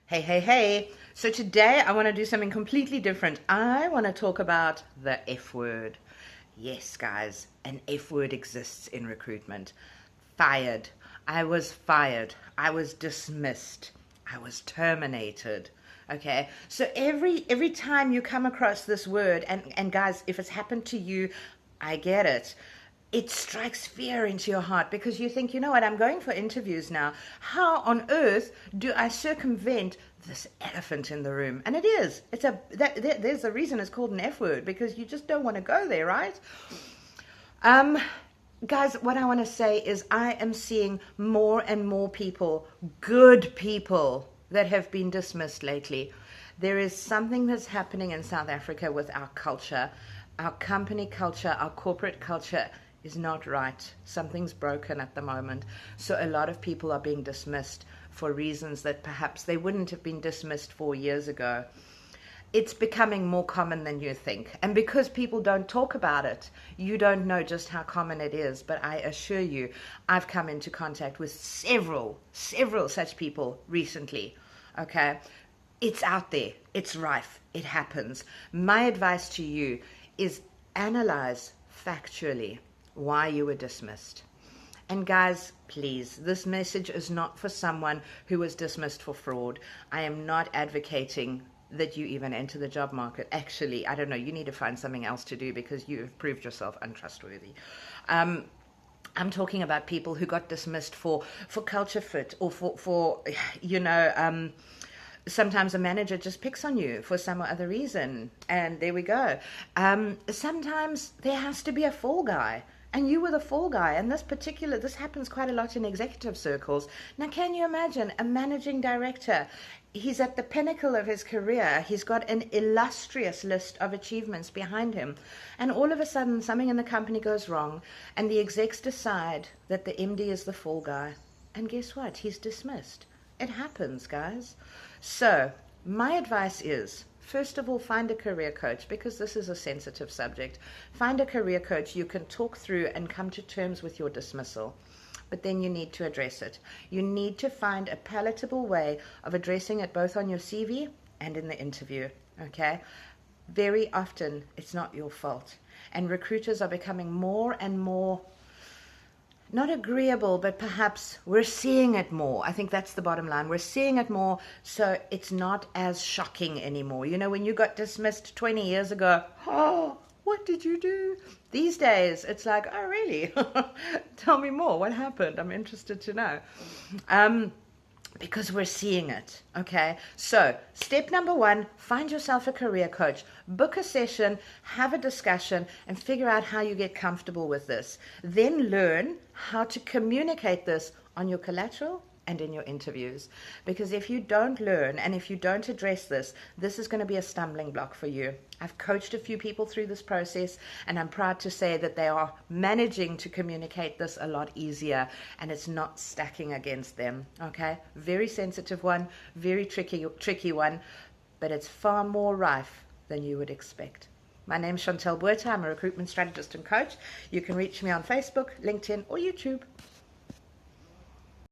Hey, hey, hey. So today I want to do something completely different. I want to talk about the F word. Yes, guys, an F word exists in recruitment. Fired. I was fired. I was dismissed. I was terminated. Okay, so every time you come across this word, and guys, if it's happened to you, I get it. It strikes fear into your heart because you think, you know what, I'm going for interviews now. How on earth do I circumvent this elephant in the room? And it is. There's a reason it's called an F word because you just don't want to go there, right? Um, Guys, what I want to say is I am seeing more and more people, good people, that have been dismissed lately. There is something that's happening in South Africa with our culture. Our company culture, our corporate culture is not right. Something's broken at the moment. So a lot of people are being dismissed for reasons that perhaps they wouldn't have been dismissed 4 years ago. It's becoming more common than you think. And because people don't talk about it, you don't know just how common it is. But I assure you, I've come into contact with several such people recently. Okay? It's out there, it's rife, it happens. My advice to you is analyze factually why you were dismissed. And guys, please, this message is not for someone who was dismissed for fraud. I am not advocating that you even enter the job market. Actually, I don't know, you need to find something else to do because you have proved yourself untrustworthy. I'm talking about people who got dismissed for culture fit or for sometimes a manager just picks on you for some other reason, and there we go. Sometimes there has to be a fall guy, and you were the fall guy. And this happens quite a lot in executive circles. Now, can you imagine a managing director? He's at the pinnacle of his career. He's got an illustrious list of achievements behind him. And all of a sudden, something in the company goes wrong, and the execs decide that the MD is the fall guy. And guess what? He's dismissed. It happens, guys. So, my advice is, first of all, find a career coach because this is a sensitive subject. Find a career coach you can talk through and come to terms with your dismissal. But then you need to address it. You need to find a palatable way of addressing it both on your CV and in the interview, okay? Very often, it's not your fault. And recruiters are becoming more and more not agreeable, but perhaps we're seeing it more. I think that's the bottom line. We're seeing it more, so it's not as shocking anymore. You know, when you got dismissed 20 years ago, oh, what did you do? These days, it's like, oh, really? Tell me more. What happened? I'm interested to know. Because we're seeing it, okay? So, step number one, find yourself a career coach. Book a session, have a discussion, and figure out how you get comfortable with this. Then learn how to communicate this on your collateral and in your interviews. Because if you don't learn and if you don't address this, this is going to be a stumbling block for you. I've coached a few people through this process, and I'm proud to say that they are managing to communicate this a lot easier, and it's not stacking against them, okay? Very sensitive one, very tricky one, but it's far more rife than you would expect. My name's Chantel Buerta. I'm a recruitment strategist and coach. You can reach me on Facebook, LinkedIn, or YouTube.